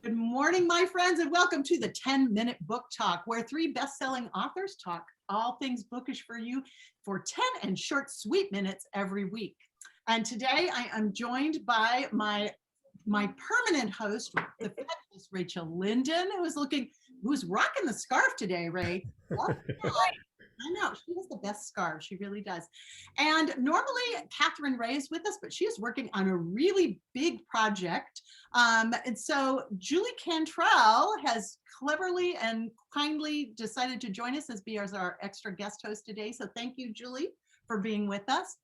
Good morning, my friends, and welcome to the 10-Minute Book Talk, where three best-selling authors talk all things bookish for you for 10 and short, sweet minutes every week. And today I am joined by my permanent host, the fabulous Rachel Linden, who's rocking the scarf today, Ray. I know, she has the best scarf. She really does. And normally Katherine Reay is with us, but she is working on a really big project. And so Julie Cantrell has cleverly and kindly decided to join us as our extra guest host today. So thank you, Julie, for being with us.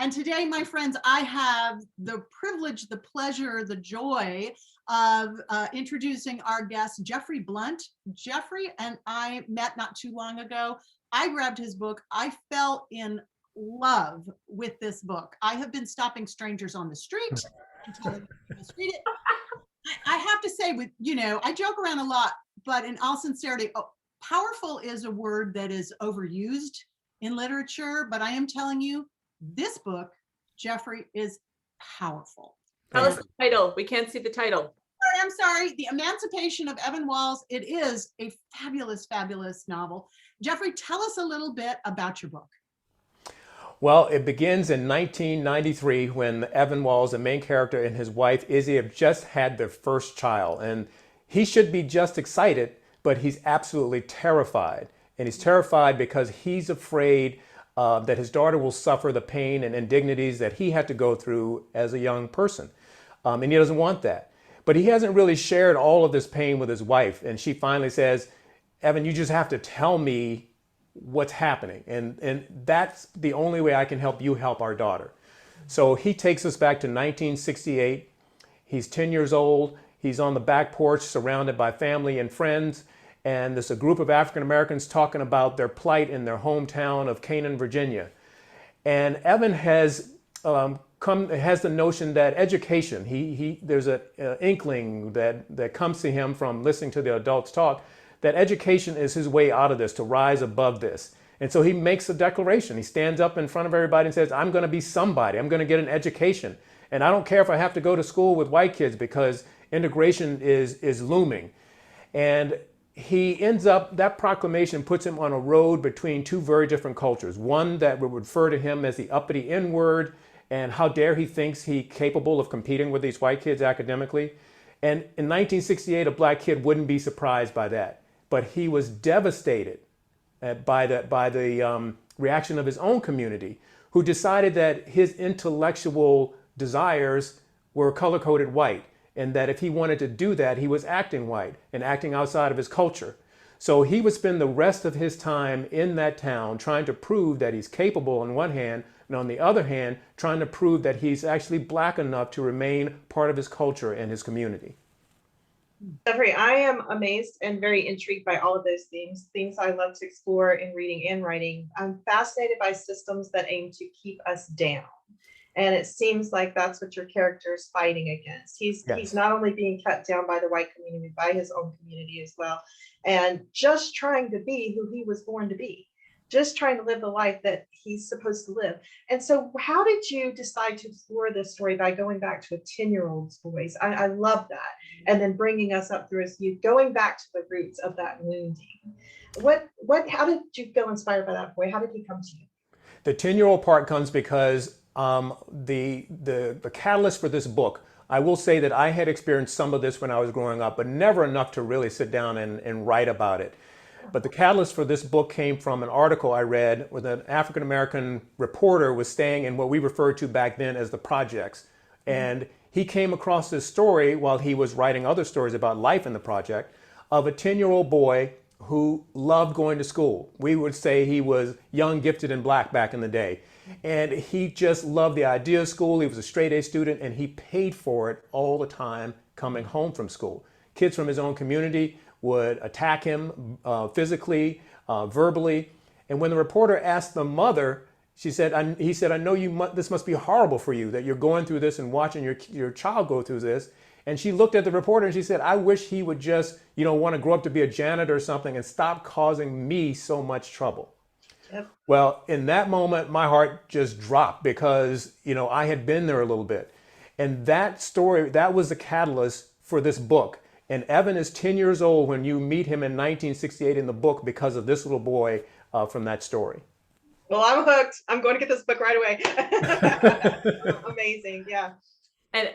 And today, my friends, I have the privilege, the pleasure, the joy of introducing our guest, Jeffrey Blount. Jeffrey and I met not too long ago. I grabbed his book. I fell in love with this book. I have been stopping strangers on the street and telling them to read it. I have to say, I joke around a lot, but in all sincerity, powerful is a word that is overused in literature, but I am telling you, this book, Jeffrey, is powerful. Tell us the title. We can't see the title. I'm sorry. The Emancipation of Evan Walls. It is a fabulous, fabulous novel. Jeffrey, tell us a little bit about your book. Well, it begins in 1993 when Evan Walls, the main character, and his wife Izzy have just had their first child. And he should be just excited, but he's absolutely terrified. And he's terrified because he's afraid that his daughter will suffer the pain and indignities that he had to go through as a young person. And he doesn't want that. But he hasn't really shared all of this pain with his wife. And she finally says, Evan, you just have to tell me what's happening. And that's the only way I can help you help our daughter. So he takes us back to 1968. He's 10 years old. He's on the back porch surrounded by family and friends. And there's a group of African Americans talking about their plight in their hometown of Canaan, Virginia. And Evan has the notion that education, there's an inkling that comes to him from listening to the adults talk, that education is his way out of this, to rise above this. And so he makes a declaration. He stands up in front of everybody and says, I'm going to be somebody. I'm going to get an education. And I don't care if I have to go to school with white kids because integration is looming. And he ends up, that proclamation puts him on a road between two very different cultures. One that would refer to him as the uppity N-word, and how dare he thinks he's capable of competing with these white kids academically. And in 1968, a black kid wouldn't be surprised by that. But he was devastated by the reaction of his own community, who decided that his intellectual desires were color-coded white, and that if he wanted to do that, he was acting white and acting outside of his culture. So he would spend the rest of his time in that town trying to prove that he's capable on one hand, and on the other hand, trying to prove that he's actually black enough to remain part of his culture and his community. Jeffrey, I am amazed and very intrigued by all of those things I love to explore in reading and writing. I'm fascinated by systems that aim to keep us down. And it seems like that's what your character is fighting against. He's not only being cut down by the white community, by his own community as well, and just trying to be who he was born to be. Just trying to live the life that he's supposed to live. And so how did you decide to explore this story by going back to a 10-year-old's voice? I love that. And then bringing us up through his youth, going back to the roots of that wounding. How did you feel inspired by that boy? How did he come to you? The 10-year-old part comes because the catalyst for this book, I will say that I had experienced some of this when I was growing up, but never enough to really sit down and write about it. But the catalyst for this book came from an article I read where an African-American reporter was staying in what we referred to back then as the projects. And he came across this story while he was writing other stories about life in the project of a 10-year-old boy who loved going to school. We would say he was young, gifted, and black back in the day. And he just loved the idea of school. He was a straight A student, and he paid for it all the time coming home from school. Kids from his own community would attack him physically, verbally. And when the reporter asked the mother, he said, I know this must be horrible for you that you're going through this and watching your child go through this. And she looked at the reporter and she said, I wish he would just, want to grow up to be a janitor or something and stop causing me so much trouble. Yep. Well, in that moment, my heart just dropped because, I had been there a little bit. And that story, that was the catalyst for this book. And Evan is 10 years old when you meet him in 1968 in the book because of this little boy from that story. Well, I'm hooked. I'm going to get this book right away. Amazing. Yeah. And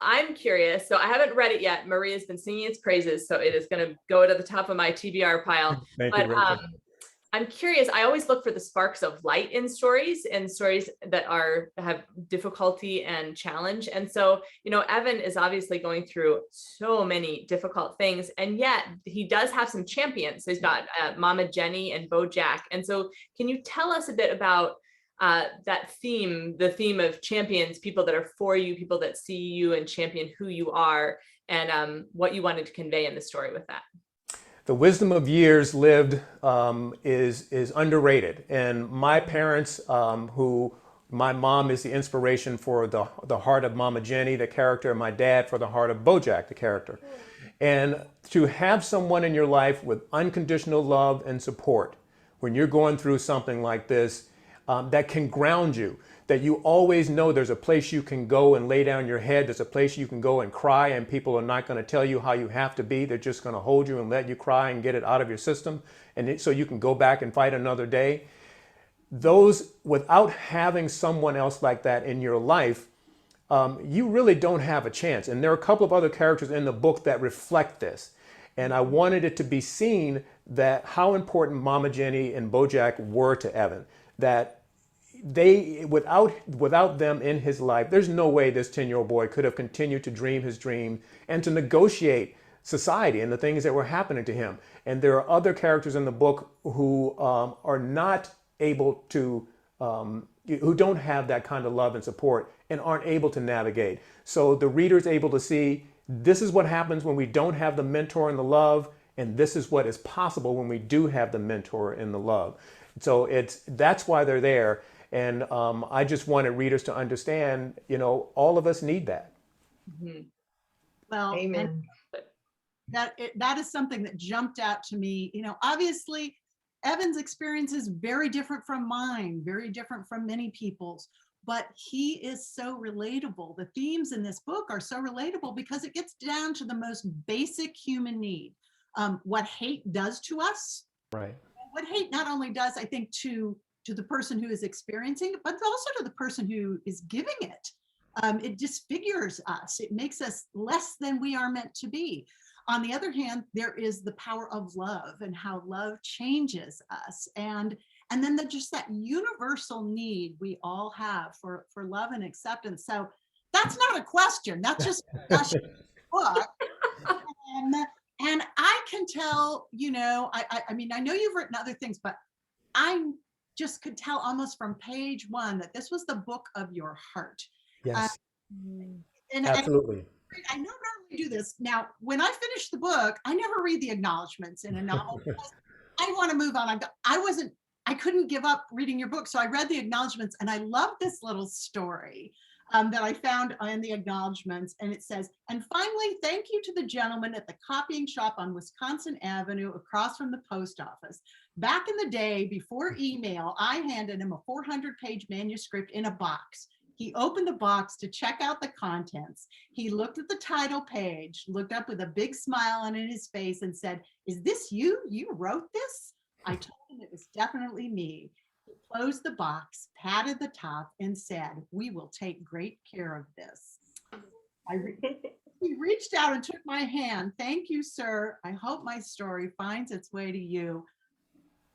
I'm curious. So I haven't read it yet. Marie has been singing its praises, so it is going to go to the top of my TBR pile. Thank you, Rachel. I'm curious. I always look for the sparks of light in stories, and stories that have difficulty and challenge. And so, Evan is obviously going through so many difficult things, and yet he does have some champions. So he's got Mama Jenny and BoJack. And so, can you tell us a bit about that theme, the theme of champions, people that are for you, people that see you and champion who you are, and what you wanted to convey in the story with that? The wisdom of years lived is underrated. And my parents, my mom is the inspiration for the heart of Mama Jenny, the character, and my dad for the heart of BoJack, the character. And to have someone in your life with unconditional love and support when you're going through something like this, that can ground you, that you always know there's a place you can go and lay down your head. There's a place you can go and cry, and people are not going to tell you how you have to be. They're just going to hold you and let you cry and get it out of your system, and so you can go back and fight another day. Those, without having someone else like that in your life, you really don't have a chance. And there are a couple of other characters in the book that reflect this. And I wanted it to be seen that how important Mama Jenny and BoJack were to Evan, that they, without them in his life, there's no way this 10-year-old boy could have continued to dream his dream and to negotiate society and the things that were happening to him. And there are other characters in the book who are not able to, who don't have that kind of love and support and aren't able to navigate. So the reader's able to see, this is what happens when we don't have the mentor and the love, and this is what is possible when we do have the mentor and the love. So that's why they're there. And I just wanted readers to understand, all of us need that. Mm-hmm. Well, Amen. That is something that jumped out to me. Obviously, Evan's experience is very different from mine, very different from many people's, but he is so relatable. The themes in this book are so relatable because it gets down to the most basic human need, what hate does to us. Right. What hate not only does, I think, to the person who is experiencing it, but also to the person who is giving it. It disfigures us. It makes us less than we are meant to be. On the other hand, there is the power of love and how love changes us. And then just that universal need we all have for love and acceptance. So that's not a question. That's just a discussion book. And I can tell, I mean, I know you've written other things, but I just could tell almost from page one that this was the book of your heart. Yes, Absolutely. absolutely. I don't normally do this. Now, when I finish the book, I never read the acknowledgments in a novel because I want to move on. I couldn't give up reading your book. So I read the acknowledgments, and I love this little story that I found in the acknowledgments. And it says, and finally, thank you to the gentleman at the copying shop on Wisconsin Avenue across from the post office. Back in the day, before email, I handed him a 400-page manuscript in a box. He opened the box to check out the contents. He looked at the title page, looked up with a big smile on his face and said, "Is this you? You wrote this?" I told him it was definitely me. He closed the box, patted the top, and said, "We will take great care of this." He reached out and took my hand. "Thank you, sir. I hope my story finds its way to you."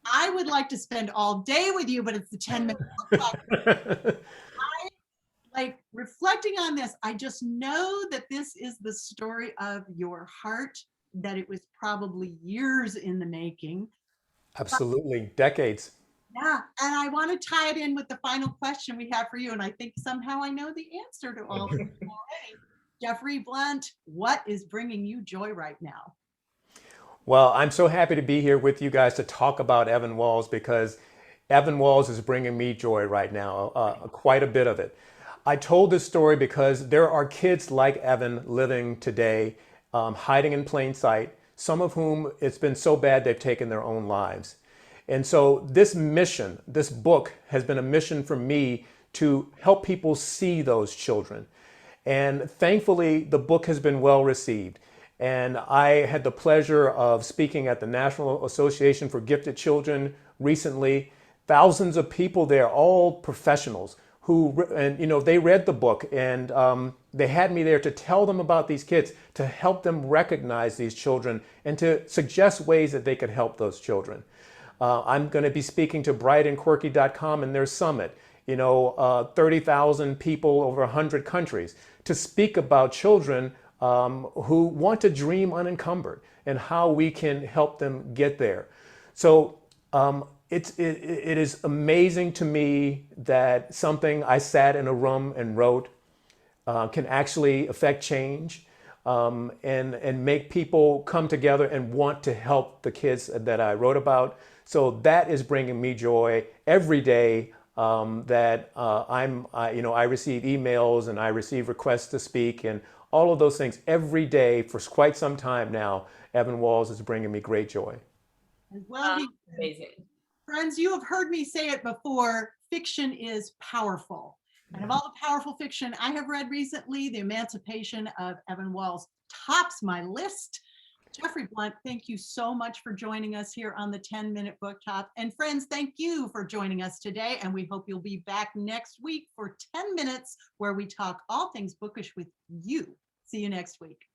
I would like to spend all day with you, but it's the 10-minute book. Like reflecting on this, I just know that this is the story of your heart, that it was probably years in the making. Absolutely, decades. Yeah, and I want to tie it in with the final question we have for you, and I think somehow I know the answer to all of them already. Jeffrey Blount, what is bringing you joy right now? Well, I'm so happy to be here with you guys to talk about Evan Walls, because Evan Walls is bringing me joy right now, quite a bit of it. I told this story because there are kids like Evan living today, hiding in plain sight, some of whom it's been so bad they've taken their own lives. And so this mission, this book has been a mission for me to help people see those children. And thankfully, the book has been well received. And I had the pleasure of speaking at the National Association for Gifted Children recently. Thousands of people there, all professionals who, and they read the book, and they had me there to tell them about these kids, to help them recognize these children, and to suggest ways that they could help those children. I'm going to be speaking to brightandquirky.com in their summit, 30,000 people over 100 countries, to speak about children who want to dream unencumbered and how we can help them get there. So it is amazing to me that something I sat in a room and wrote can actually affect change and make people come together and want to help the kids that I wrote about. So that is bringing me joy every day. That I receive emails and I receive requests to speak and all of those things every day for quite some time now. Evan Walls is bringing me great joy. Well, Amazing. friends, you have heard me say it before, fiction is powerful. And of all the powerful fiction I have read recently, The Emancipation of Evan Walls tops my list. Jeffrey Blount, thank you so much for joining us here on the 10-Minute Book Talk. And friends, thank you for joining us today. And we hope you'll be back next week for 10 minutes where we talk all things bookish with you. See you next week.